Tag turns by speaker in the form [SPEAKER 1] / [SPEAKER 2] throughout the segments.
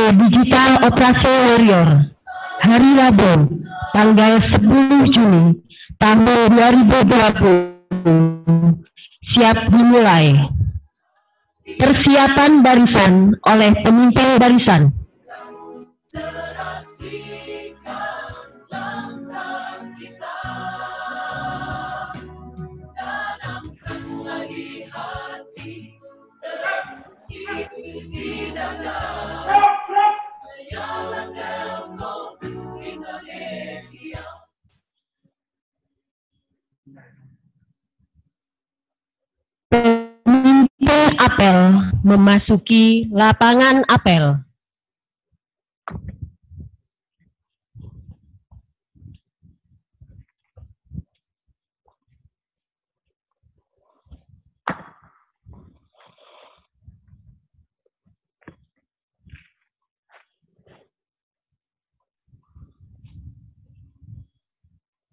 [SPEAKER 1] Digital Operation Warrior, hari Rabu, tanggal 10 Juni tahun 2020, siap dimulai. Persiapan barisan oleh pemimpin barisan. Pemimpin apel memasuki lapangan apel.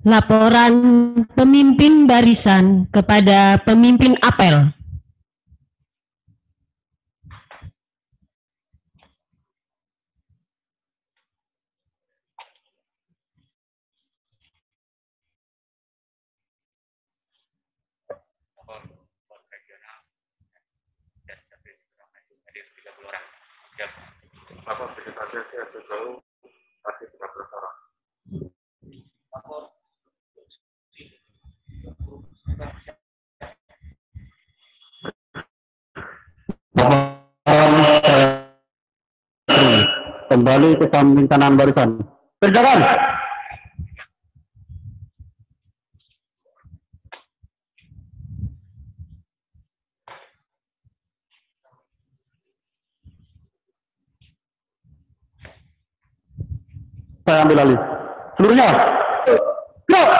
[SPEAKER 1] Laporan pemimpin barisan kepada pemimpin apel.
[SPEAKER 2] Lapor vegetasi selalu pasti 13 orang. Kembali ke pemimpinan barisan. Berjalan. Saya ambil alih. Seluruhnya. Gerak.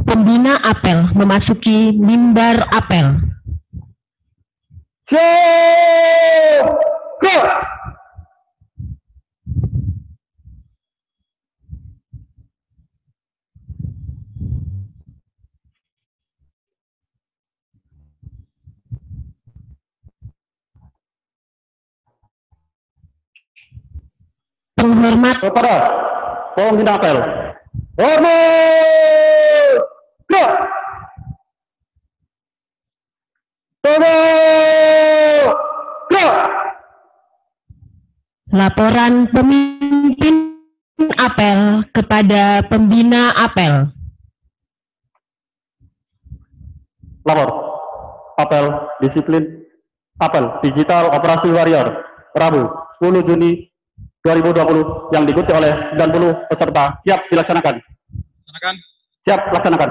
[SPEAKER 1] Pembina apel memasuki mimbar apel.
[SPEAKER 2] Siap. Gerak.
[SPEAKER 1] Penghormat
[SPEAKER 2] Kepada pembina apel. Hormat. Gerak. Tolong. Gerak.
[SPEAKER 1] Laporan pemimpin apel kepada pembina apel.
[SPEAKER 2] Lapor. Apel disiplin. Apel Digital Operasi Warrior. Rabu 10 Juni 2020 yang diikuti oleh 90 peserta. Siap dilaksanakan. Siap laksanakan.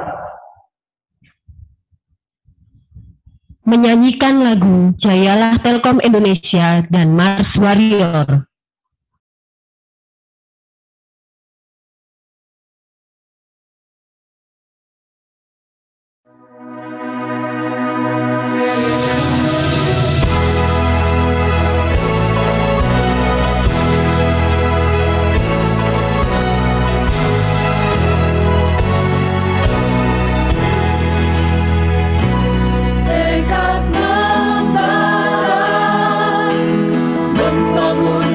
[SPEAKER 1] Menyanyikan lagu Jayalah Telkom Indonesia dan Mars Warrior.
[SPEAKER 3] Tekad membara, membangun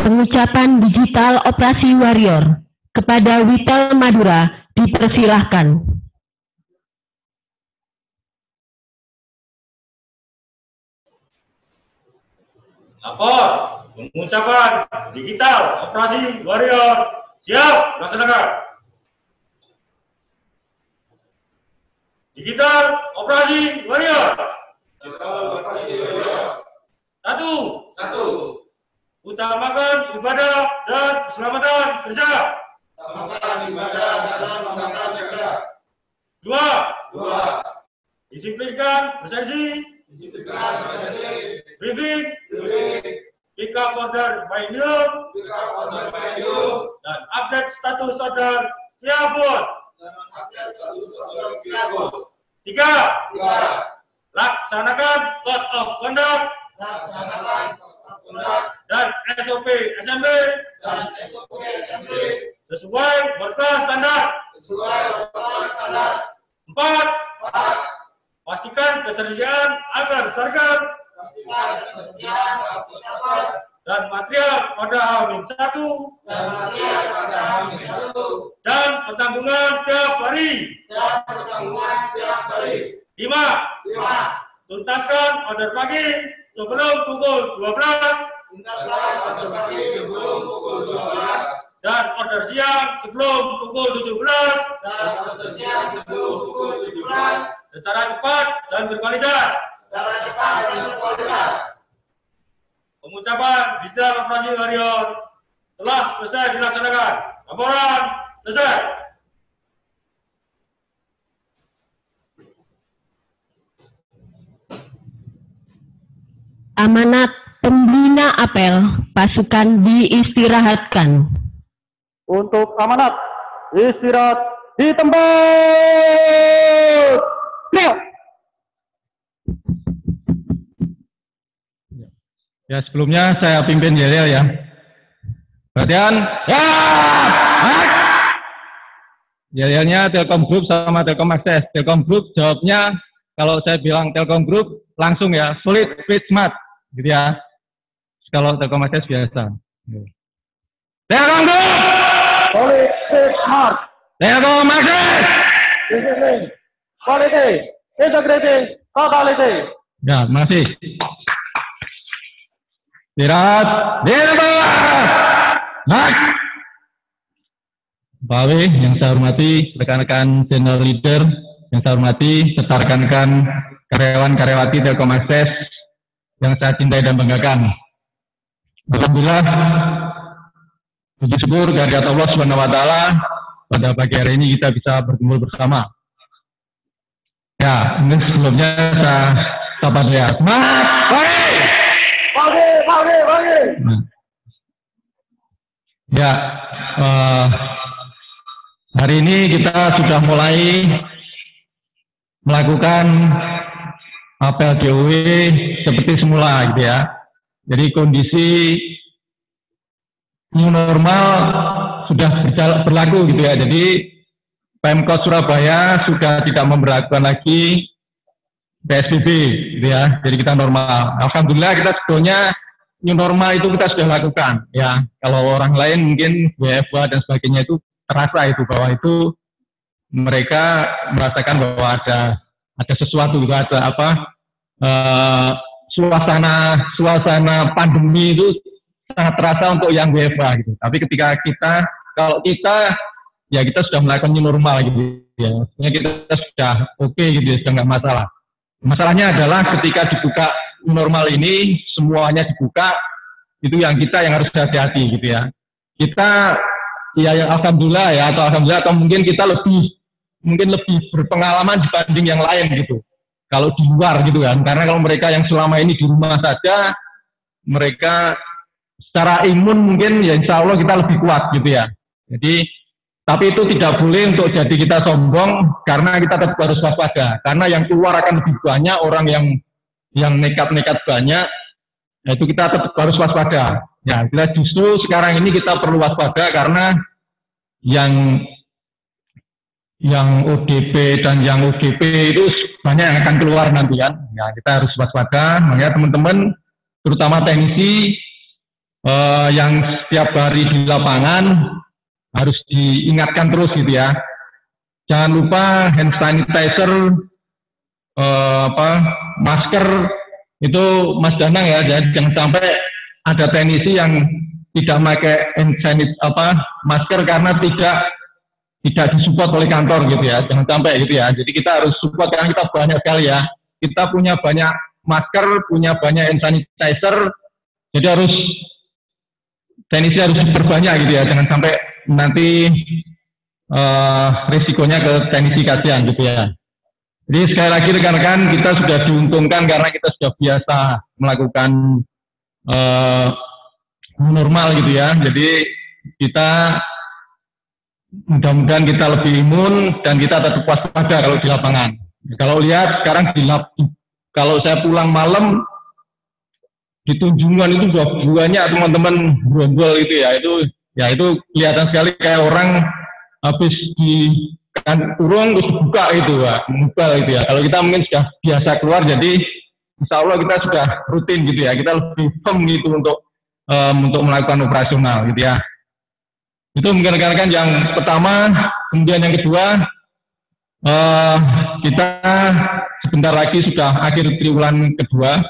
[SPEAKER 1] Pengucapan digital Operasi Warrior kepada Witel Madura dipersilahkan.
[SPEAKER 3] Lapor, pengucapan digital Operasi Warrior siap laksanakan. Digital Operasi Warrior. Satu. Utamakan ibadah dan keselamatan kerja. Dua. Disiplinkan bersaksi. Briefing. Pick up order by new. Dan update status order via board. Tiga. Laksanakan Code of Conduct dan SOP SMB sesuai berkelas standar. 4. Pastikan ketersediaan agar server dan material pada H-1 dan pertanggungan setiap hari. 5. Tuntaskan order pagi sebelum pukul 12 dan order siang sebelum pukul 17 secara cepat dan berkualitas. Pengucapan digital Operasi Warrior telah selesai dilaksanakan. Laporan selesai.
[SPEAKER 1] Amanat pembina apel, pasukan diistirahatkan.
[SPEAKER 2] Untuk amanat, istirahat di tempat.
[SPEAKER 4] Ya, sebelumnya saya pimpin yel ya. Perhatian. Ya. Yelnya Telkom Group sama Telkom Access. Telkom Group jawabnya kalau saya bilang Telkom Group langsung ya, solid, fit, smart, gitu ya. Kalau Telkom Access biasa. Telkom Group.
[SPEAKER 2] Solid, fit, smart.
[SPEAKER 4] Telkom Access.
[SPEAKER 2] Discipline, quality, integrity, totality.
[SPEAKER 4] Ya, masih. Istirahat, di tempat. Bawi yang saya hormati, rekan-rekan channel leader yang saya hormati, serta rekan-rekan karyawan-karyawati Telkom Access yang saya cintai dan banggakan. Alhamdulillah, puji syukur kehadirat Allah Subhanahu wa Ta'ala, pada pagi hari ini kita bisa berkumpul bersama. Ya, ini sebelumnya saya sapa ya. Semangat,
[SPEAKER 2] Pagi.
[SPEAKER 4] Ya, hari ini kita sudah mulai melakukan apel GOW seperti semula gitu ya. Jadi kondisi new normal sudah berlaku gitu ya. Jadi Pemkot Surabaya sudah tidak memberlakukan lagi PSBB gitu ya. Jadi kita normal. Alhamdulillah kita sebetulnya new normal itu kita sudah lakukan ya. Kalau orang lain mungkin WFH dan sebagainya itu terasa itu bahwa itu mereka merasakan bahwa ada sesuatu gitu, ada apa suasana pandemi itu sangat terasa untuk yang WFH gitu. Tapi ketika kalau kita sudah melakukan new normal gitu ya. Maksudnya kita sudah oke gitu ya, sudah nggak masalah. Masalahnya adalah ketika dibuka new normal ini semuanya dibuka, itu yang harus hati-hati gitu ya. Kita ya alhamdulillah atau mungkin kita lebih berpengalaman dibanding yang lain gitu. Kalau di luar gitu kan, karena kalau mereka yang selama ini di rumah saja, mereka secara imun mungkin ya insya Allah kita lebih kuat gitu ya. Jadi tapi itu tidak boleh untuk jadi kita sombong, karena kita tetap harus waspada. Karena yang keluar akan lebih banyak orang yang nekat-nekat banyak, nah itu kita tetap harus waspada. Ya, kita justru sekarang ini kita perlu waspada karena yang ODP dan yang OGP itu banyak yang akan keluar nanti kan. Ya, kita harus waspada. Makanya teman-teman, terutama teknisi yang setiap hari di lapangan harus diingatkan terus gitu ya. Jangan lupa hand sanitizer, masker itu Mas Danang ya. Jadi jangan sampai ada teknisi yang tidak pakai hand sanitizer, masker karena tidak disupport oleh kantor gitu ya. Jangan sampai gitu ya. Jadi kita harus support karena kita banyak sekali ya. Kita punya banyak masker, punya banyak hand sanitizer. Jadi teknisi harus diperbanyak gitu ya. Jangan sampai nanti risikonya ke teknisi kasihan gitu ya. Jadi sekali lagi rekan-rekan, kita sudah diuntungkan karena kita sudah biasa melakukan normal gitu ya. Jadi kita mudah-mudahan kita lebih imun dan kita tetap waspada kalau di lapangan. Kalau lihat sekarang kalau saya pulang malam di Tunjungan itu udah banyak teman-teman berondol itu ya. Itu kelihatan sekali kayak orang habis urung terus dibuka itu ya, mobile itu ya. Kalau kita mungkin sudah biasa keluar, jadi insya Allah kita sudah rutin gitu ya. Kita lebih firm gitu untuk melakukan operasional gitu ya. Itu mungkin rekan-rekan yang pertama. Kemudian yang kedua, kita sebentar lagi sudah akhir triwulan kedua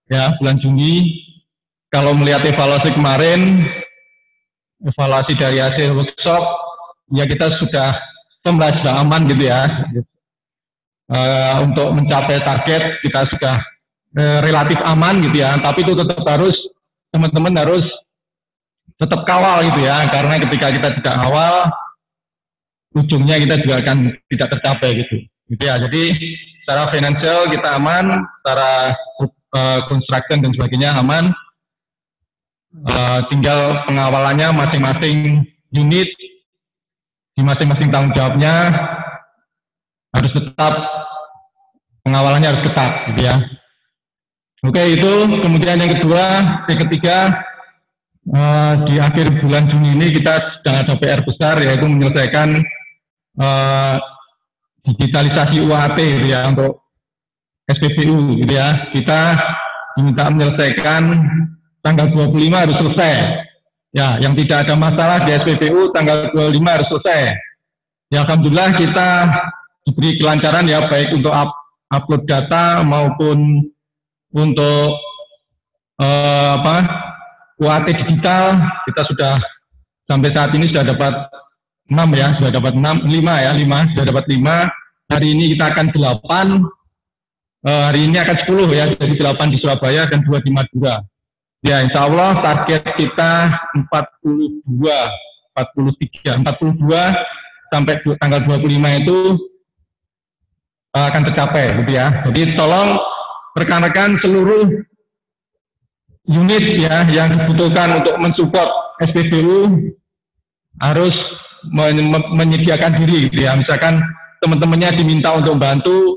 [SPEAKER 4] ya, bulan Juni. Kalau melihat evaluasi kemarin, evaluasi dari hasil workshop, ya kita sudah aman gitu ya. Untuk mencapai target kita sudah relatif aman gitu ya. Tapi itu tetap teman-teman harus tetap kawal gitu ya. Karena ketika kita tidak kawal, ujungnya kita juga akan tidak tercapai gitu ya. Jadi secara finansial kita aman, secara construction dan sebagainya aman. Tinggal pengawalannya masing-masing unit di masing-masing tanggung jawabnya harus tetap, pengawalannya harus ketat gitu ya. Oke, itu. Kemudian yang kedua, yang ketiga, di akhir bulan Juni ini kita sedang ada PR besar, yaitu menyelesaikan digitalisasi UAT gitu ya, untuk SPBU gitu ya. Kita diminta menyelesaikan tanggal 25 harus selesai. Ya, yang tidak ada masalah di SPBU tanggal 25 harus selesai. Ya, alhamdulillah kita diberi kelancaran ya, baik untuk upload data maupun untuk UAT digital. Kita sudah sampai saat ini sudah dapat 6 ya, sudah dapat 5, sudah dapat 5. Hari ini kita akan 8. Hari ini akan 10 ya, jadi 8 di Surabaya dan 2 di Madura. Ya, insya Allah target kita 42 sampai tanggal 25 itu akan tercapai gitu ya. Jadi tolong rekan-rekan seluruh unit ya yang dibutuhkan untuk mensupport SPBU harus menyediakan diri gitu ya. Misalkan teman-temannya diminta untuk membantu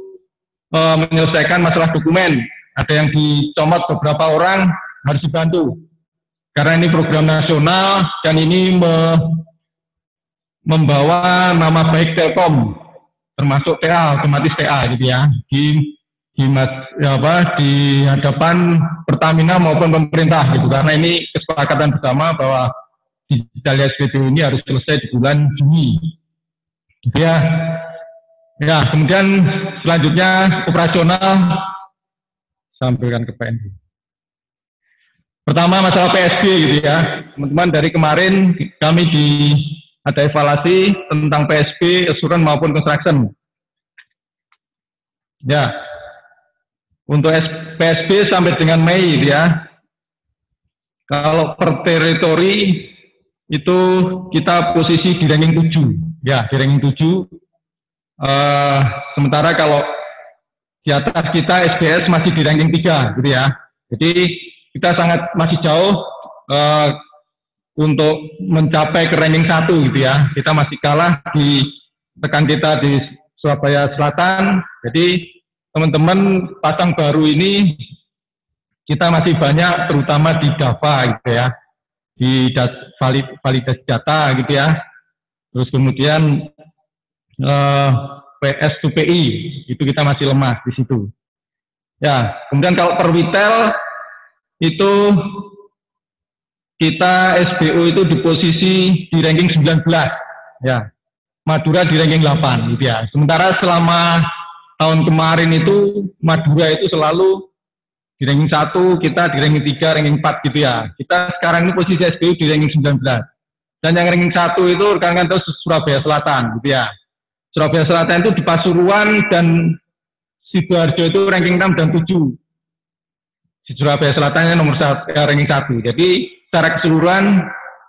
[SPEAKER 4] menyelesaikan masalah dokumen, ada yang dicomot beberapa orang, harus dibantu karena ini program nasional dan ini membawa nama baik Telkom, termasuk TA, otomatis TA gitu ya, di hadapan Pertamina maupun pemerintah gitu, karena ini kesepakatan bersama bahwa digitalisasi SPBU ini harus selesai di bulan Juni gitu ya. Ya, kemudian selanjutnya operasional, sampaikan ke PNB. Pertama masalah PSB gitu ya, teman-teman. Dari kemarin kami ada evaluasi tentang PSB, assuran maupun construction. Ya, untuk PSB sampai dengan Mei gitu ya. Kalau per teritori itu kita posisi di ranking 7, ya di ranking 7. Sementara kalau di atas kita SBS masih di ranking 3 gitu ya. Jadi kita masih jauh untuk mencapai ke ranking 1 gitu ya. Kita masih kalah di rekan kita di Surabaya Selatan. Jadi teman-teman pasang baru ini kita masih banyak, terutama di DAVA gitu ya, di validasi data gitu ya. Terus kemudian PS2PI itu kita masih lemah di situ. Ya, kemudian kalau per retail itu kita SBU itu di posisi di ranking 19 ya, Madura di ranking 8 gitu ya. Sementara selama tahun kemarin itu Madura itu selalu di ranking 1, kita di ranking 3, ranking 4 gitu ya. Kita sekarang ini posisi SBU di ranking 19. Dan yang ranking 1 itu rekan-rekan tahu Surabaya Selatan gitu ya. Surabaya Selatan itu di Pasuruan dan Sidoarjo itu ranking 6 dan 7. Di Surabaya Selatan nomor 1, ranking 1. Jadi secara keseluruhan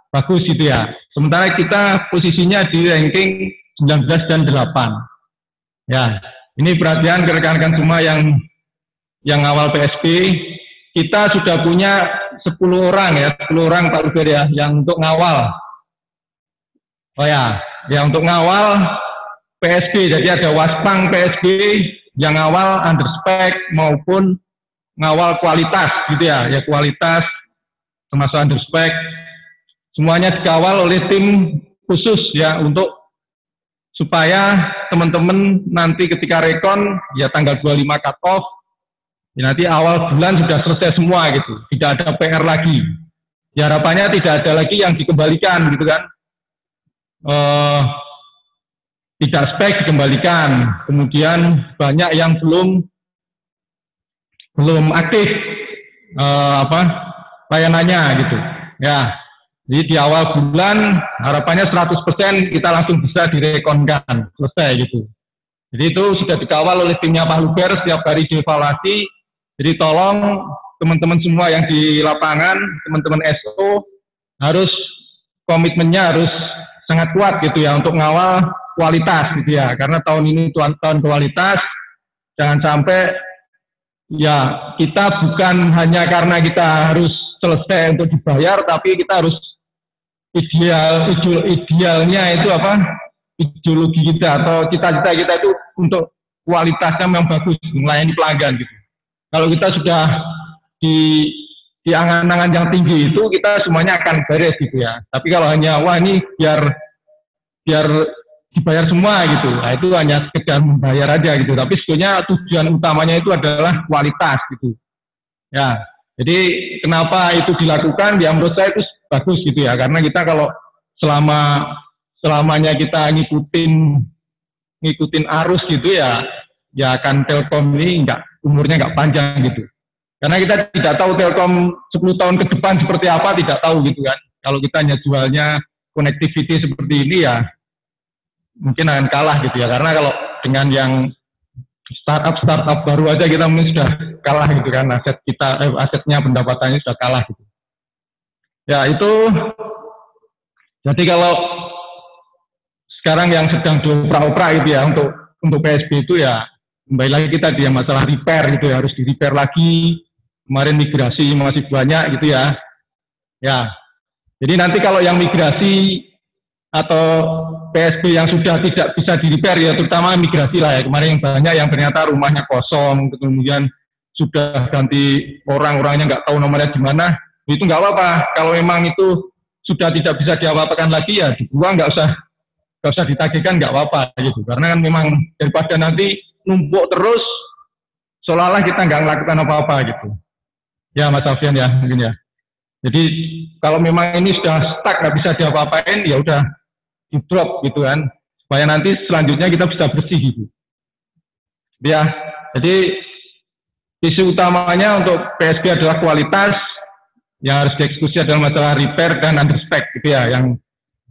[SPEAKER 4] bagus gitu ya. Sementara kita posisinya di ranking 19 dan 8. Ya, ini perhatian ke rekan-rekan semua yang awal PSB. Kita sudah punya 10 orang ya, 10 orang Pak Luber ya, yang untuk ngawal. Oh ya, yang untuk ngawal PSB. Jadi ada Waspang PSB yang ngawal underspec maupun ngawal kualitas gitu ya, ya kualitas termasuk underspec, semuanya dikawal oleh tim khusus ya, untuk supaya teman-teman nanti ketika rekon ya tanggal 25 cut off ya, nanti awal bulan sudah selesai semua gitu, tidak ada PR lagi ya. Harapannya tidak ada lagi yang dikembalikan gitu kan, tidak spek dikembalikan, kemudian banyak yang belum aktif layanannya gitu ya. Jadi di awal bulan harapannya 100% kita langsung bisa direkonkan, selesai gitu. Jadi itu sudah dikawal oleh timnya Pak Luber, setiap hari dievaluasi. Jadi tolong teman-teman semua yang di lapangan, teman-teman SO harus komitmennya harus sangat kuat gitu ya, untuk ngawal kualitas gitu ya. Karena tahun ini tahun kualitas, jangan sampai ya kita bukan hanya karena kita harus selesai untuk dibayar, tapi kita harus idealnya itu apa, ideologi kita atau cita-cita kita itu untuk kualitasnya memang bagus, melayani pelanggan gitu. Kalau kita sudah di angan-angan yang tinggi itu, kita semuanya akan beres gitu ya. Tapi kalau hanya wah ini biar dibayar semua gitu, nah itu hanya sekedar membayar aja gitu. Tapi sebetulnya tujuan utamanya itu adalah kualitas gitu. Ya, jadi kenapa itu dilakukan? Ya menurut saya itu bagus gitu ya, karena kita kalau selamanya kita ngikutin arus gitu ya akan Telkom ini umurnya nggak panjang gitu. Karena kita tidak tahu Telkom 10 tahun ke depan seperti apa, tidak tahu gitu kan. Kalau kita hanya jualnya connectivity seperti ini ya mungkin akan kalah gitu ya. Karena kalau dengan yang startup baru aja kita mungkin sudah kalah gitu kan, asetnya pendapatannya sudah kalah gitu. Ya itu, jadi kalau sekarang yang sedang diopera-opera gitu ya untuk PSB itu ya kembali lagi kita dia masalah repair gitu ya, harus di repair lagi. Kemarin migrasi masih banyak gitu ya. Ya, jadi nanti kalau yang migrasi atau PSB yang sudah tidak bisa di repair ya, terutama migrasi lah ya, kemarin yang banyak yang ternyata rumahnya kosong, kemudian sudah ganti orangnya nggak tahu nomornya di mana, itu nggak apa-apa. Kalau memang itu sudah tidak bisa diapa-apakan lagi ya dibuang, nggak usah ditagihkan, nggak apa-apa gitu. Karena kan memang daripada nanti numpuk terus seolah-olah kita nggak melakukan apa-apa gitu. Ya Mas Alfian ya mungkin ya. Jadi kalau memang ini sudah stuck nggak bisa diapa-apain ya udah di drop gitu kan, supaya nanti selanjutnya kita bisa bersih gitu. Ya, jadi isu utamanya untuk PSB adalah kualitas, yang harus dieksekusi adalah masalah repair dan underspec gitu ya, yang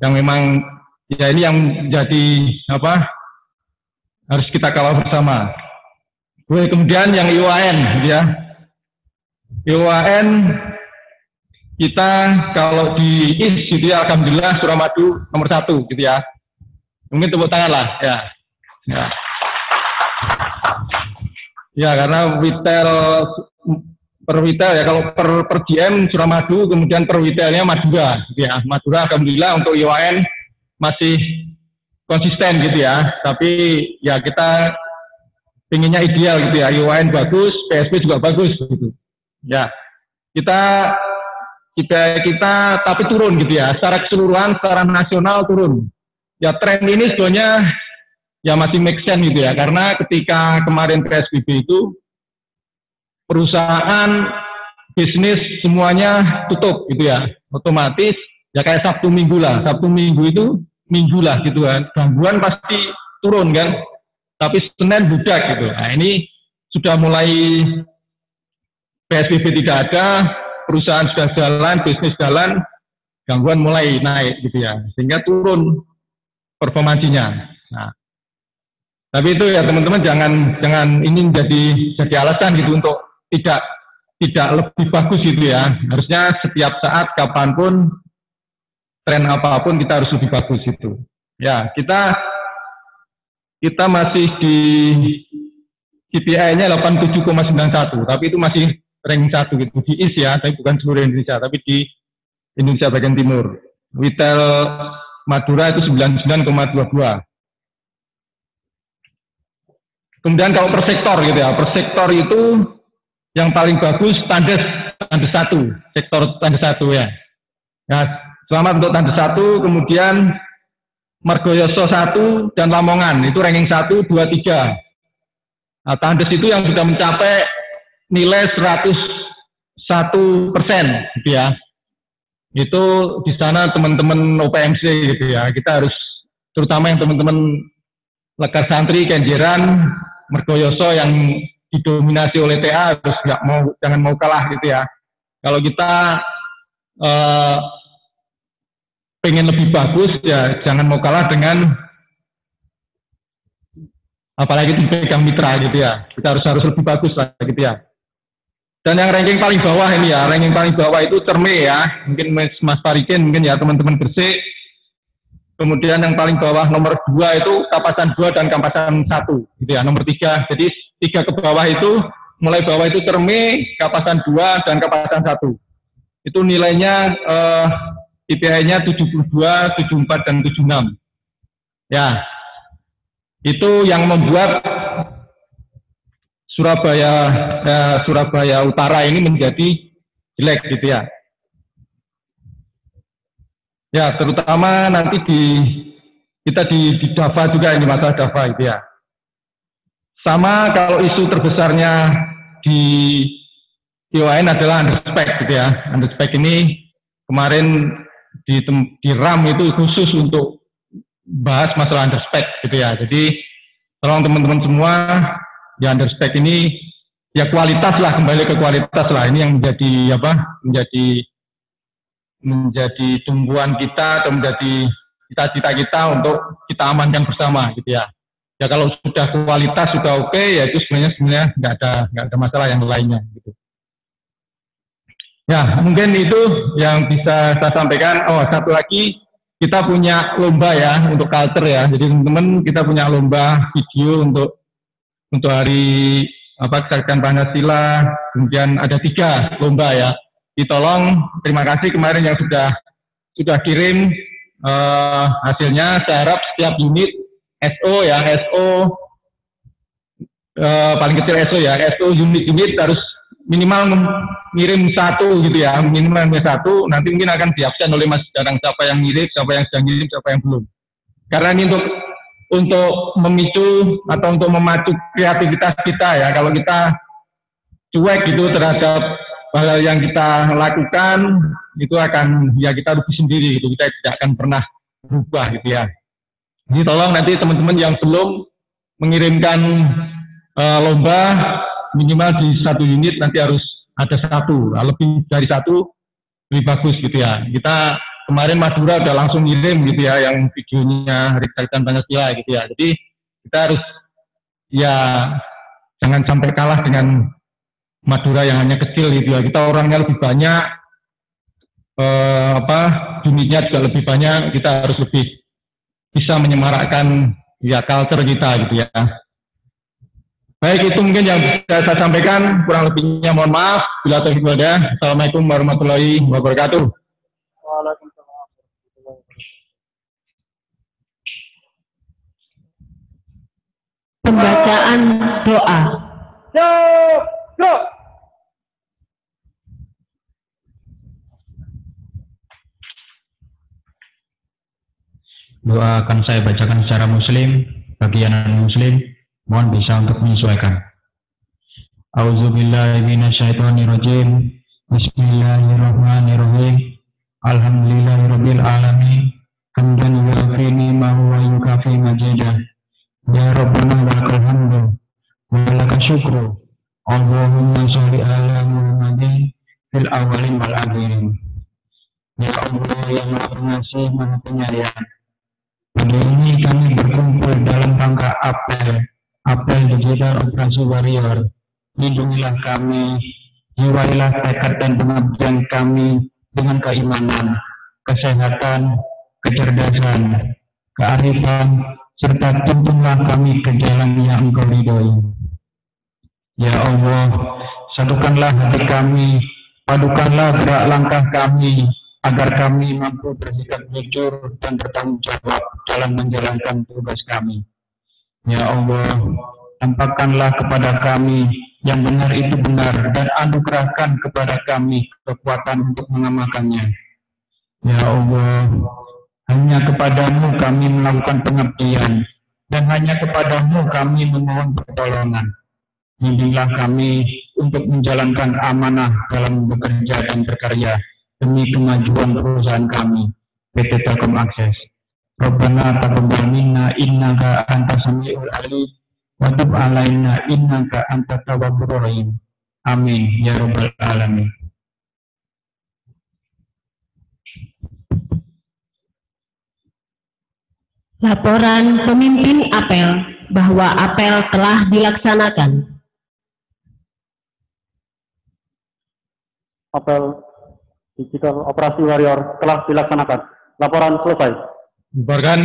[SPEAKER 4] memang ya ini yang jadi apa harus kita kawal bersama. Kemudian yang IOAN gitu ya. IOAN kita kalau di IS gitu ya, alhamdulillah Suramadu nomor 1 gitu ya. Mungkin tepuk tangan lah ya. Ya karena retail per retail ya, kalau per GM Suramadu, kemudian per retailnya Madura gitu ya. Madura alhamdulillah untuk IOAN masih konsisten gitu ya. Tapi ya kita pengennya ideal gitu ya. IOAN bagus, PSB juga bagus gitu. Ya, kita tapi turun gitu ya, secara keseluruhan, secara nasional turun. Ya tren ini sebetulnya ya masih make sense gitu ya, karena ketika kemarin PSBB itu perusahaan bisnis semuanya tutup gitu ya, otomatis ya kayak Sabtu Minggu itu minggu lah gitu kan, gangguan pasti turun kan, tapi Senin budak gitu. Nah ini sudah mulai PSBB tidak ada, perusahaan sudah jalan, bisnis jalan, gangguan mulai naik gitu ya, sehingga turun performansinya. Nah, tapi itu ya teman-teman jangan ini jadi alasan gitu untuk tidak lebih bagus gitu ya. Harusnya setiap saat kapanpun tren apapun kita harus lebih bagus itu. Ya kita masih di KPI-nya 87,91, tapi itu masih ranking 1 gitu di IS ya, tapi bukan seluruh Indonesia, tapi di Indonesia bagian timur. Retail Madura itu 99,22. Kemudian kalau per sektor gitu ya, per sektor itu yang paling bagus Tandes 1, sektor Tandes 1 ya. Nah, selamat untuk Tandes 1, kemudian Margoyoso 1 dan Lamongan itu ranking 1, 2, 3. Nah, Tandes itu yang sudah mencapai nilai 101% gitu ya. Itu di sana teman-teman OPMC gitu ya. Kita harus, terutama yang teman-teman Lekar Santri, Kenjeran, Margoyoso yang didominasi oleh TA harus jangan mau kalah gitu ya. Kalau kita pengen lebih bagus ya jangan mau kalah dengan apalagi dipegang mitra gitu ya. Kita harus lebih bagus lah gitu ya. Dan yang ranking paling bawah ini ya, ranking paling bawah itu Cerme ya, mungkin Mas Farikin, mungkin ya teman-teman Gresik. Kemudian yang paling bawah nomor 2 itu Kapasan 2 dan Kapasan 1 gitu ya, nomor 3. Jadi 3 ke bawah itu mulai bawah itu Cerme, Kapasan 2, dan Kapasan 1. Itu nilainya IPI-nya 72, 74, dan 76. Ya, itu yang membuat Surabaya Utara ini menjadi jelek gitu ya. Ya, terutama nanti kita di Dava juga, ini masalah Dava gitu ya. Sama kalau isu terbesarnya di UAN adalah underspec gitu ya. Underspec ini kemarin di RAM itu khusus untuk bahas masalah underspec gitu ya. Jadi tolong teman-teman semua di underspec ini ya kualitas lah, kembali ke kualitas lah. Ini yang menjadi tumbuhan kita atau menjadi cita-cita kita untuk kita amankan bersama gitu ya. Ya kalau sudah kualitas sudah oke, ya itu sebenarnya nggak ada masalah yang lainnya gitu. Ya mungkin itu yang bisa saya sampaikan. Oh, satu lagi, kita punya lomba ya untuk culture ya. Jadi teman-teman, kita punya lomba video untuk hari Kesaktian Pancasila. Kemudian ada 3 lomba ya. Ditolong, terima kasih kemarin yang sudah kirim hasilnya. Saya harap setiap unit SO ya, paling kecil SO ya, SO unit harus minimal ngirim 1 gitu ya, minimal 1. Nanti mungkin akan diabsen oleh Mas Danang siapa yang ngirim, siapa yang sudah ngirim, siapa yang belum. Karena ini untuk memicu atau untuk memacu kreativitas kita ya. Kalau kita cuek gitu terhadap hal yang kita lakukan, itu akan ya kita rugi sendiri gitu. Kita tidak akan pernah berubah gitu ya. Jadi tolong nanti teman-teman yang belum mengirimkan lomba, minimal di 1 unit nanti harus ada 1, lebih dari 1 lebih bagus gitu ya. Kita kemarin Madura udah langsung ngirim gitu ya, yang videonya Hari Kesaktian Pancasila gitu ya. Jadi kita harus ya jangan sampai kalah dengan Madura yang hanya kecil gitu ya. Kita orangnya lebih banyak, unitnya juga lebih banyak. Kita harus lebih bisa menyemarakkan ya culture kita gitu ya. Baik, itu mungkin yang bisa saya sampaikan. Kurang lebihnya mohon maaf. Bila taufiq wal hidayah. Assalamualaikum warahmatullahi wabarakatuh.
[SPEAKER 2] Waalaikumsalam.
[SPEAKER 1] Pembacaan doa.
[SPEAKER 2] Yo.
[SPEAKER 5] Doa akan saya bacakan secara muslim, bagi yang non-muslim mohon bisa untuk menyesuaikan. A'udzubillahi minasyaitonirrajim. Bismillahirrahmanirrahim. Alhamdulillahirabbil alamin. Hamdan yuwafi ni'mahu wa yukafi majidah. Ya Rabbana lakal hamdu wa lakal syukru. Allahumma sholli ala Muhammadin fil awwalin wal akhirin. Ya Allah yang Maha Pengasih, Maha Penyayang. Pada ini kami berkumpul dalam rangka apel digital operasi warrior. Lindungilah kami, jiwailah tekad dan pengabdian kami dengan keimanan, kesehatan, kecerdasan, kearifan, serta tuntunlah kami ke jalan yang Engkau ridhoi. Ya Allah, satukanlah hati kami, padukanlah gerak langkah kami, agar kami mampu bersikap jujur dan bertanggung jawab dalam menjalankan tugas kami. Ya Allah, tampakkanlah kepada kami yang benar itu benar dan anugerahkan kepada kami kekuatan untuk mengamalkannya. Ya Allah, hanya kepadamu kami melakukan pengabdian dan hanya kepadamu kami memohon pertolongan. Bimbinglah kami untuk menjalankan amanah dalam bekerja dan berkarya demi kemajuan perusahaan kami, PT Telkom Akses. Rabbana taqabbal minna innaka antas samiul alim wa tub alaina innaka antat tawwabur rahim. Amin ya rabbal alamin.
[SPEAKER 1] Laporan pemimpin apel bahwa apel telah dilaksanakan.
[SPEAKER 2] Apel digital operasi warrior telah dilaksanakan. Laporan selesai.
[SPEAKER 4] Bubarkan.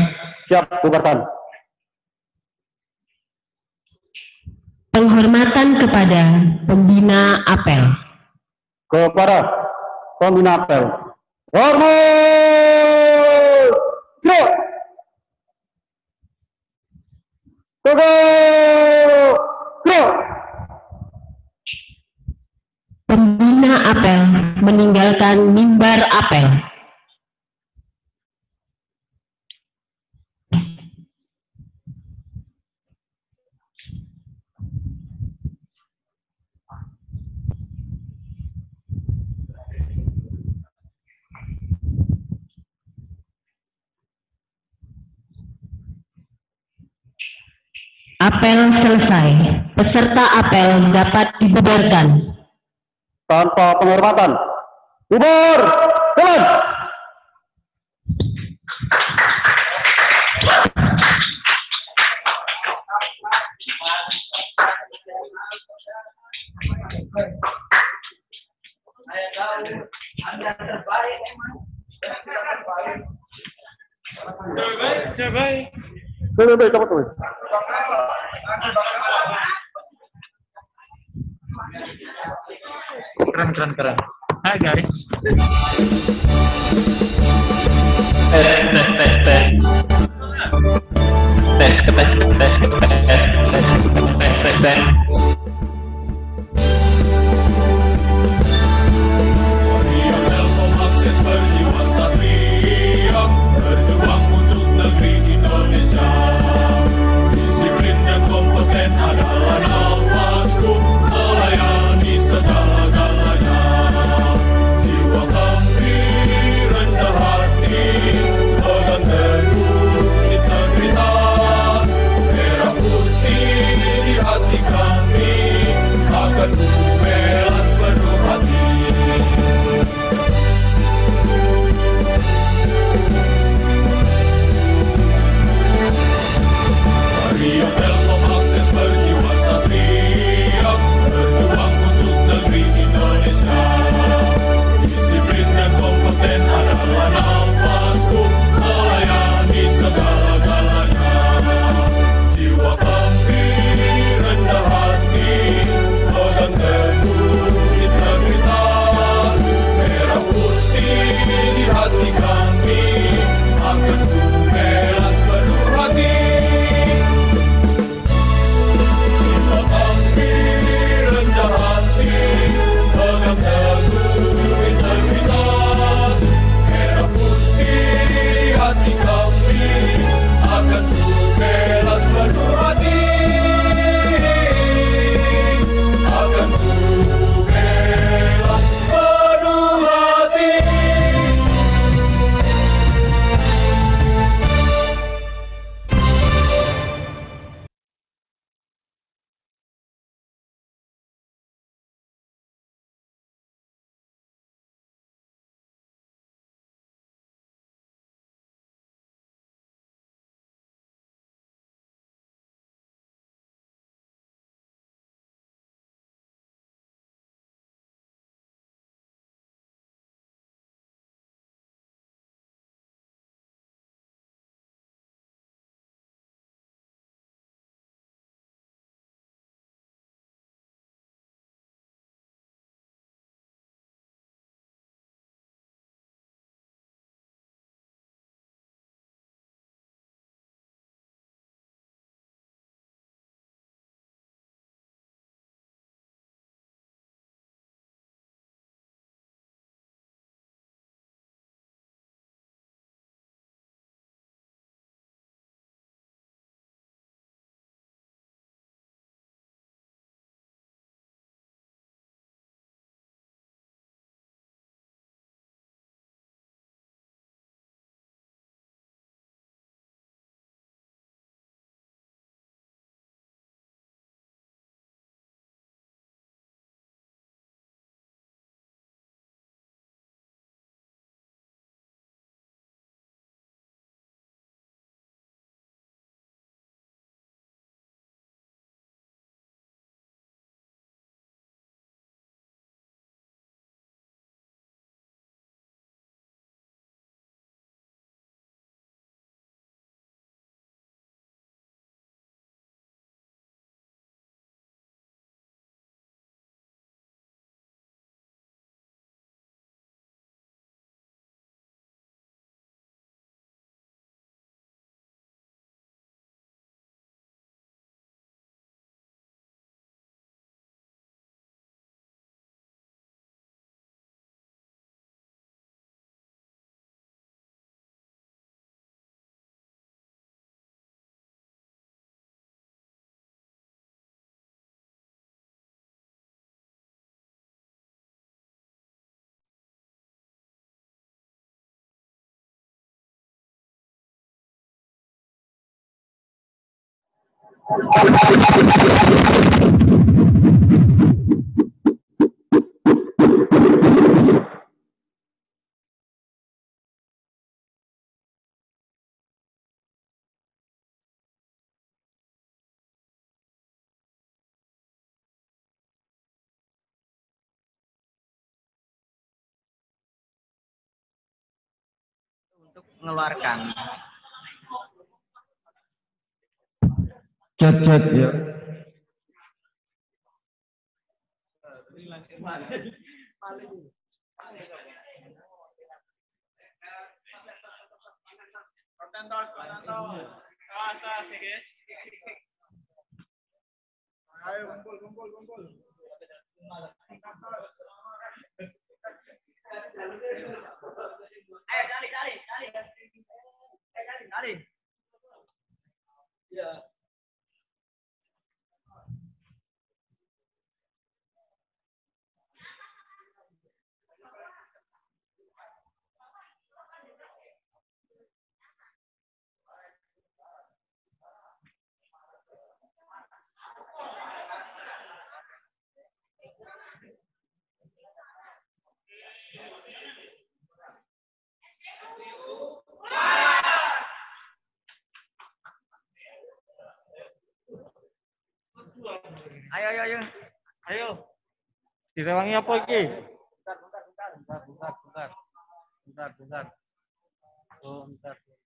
[SPEAKER 2] Siap, bubarkan.
[SPEAKER 1] Penghormatan kepada pembina apel.
[SPEAKER 2] Kepada pembina apel. Hormat! Gerak! Tegak! Gerak!
[SPEAKER 1] Pembina apel meninggalkan mimbar apel. Apel selesai. Peserta apel dapat dibubarkan.
[SPEAKER 2] Tanpa penghormatan. Bubar! Jalan!
[SPEAKER 3] Terbaik.
[SPEAKER 2] Baik, cepat tuh.
[SPEAKER 4] Keren.
[SPEAKER 3] Hai guys.
[SPEAKER 4] Tes.
[SPEAKER 3] Wario Telkom akses berjiwa satria, berjuang untuk negeri Indonesia. Disiplin dan kompeten adalah nafasku, melayani segala-galanya. Jiwa kami rendah hati, pegang teguh integritas,
[SPEAKER 6] Untuk mengeluarkan.
[SPEAKER 5] Chat ya.
[SPEAKER 3] Ayo kumpul.
[SPEAKER 6] Kali. Ya. Ayo. Direwangi apa iki? Bentar. Oh, bentar.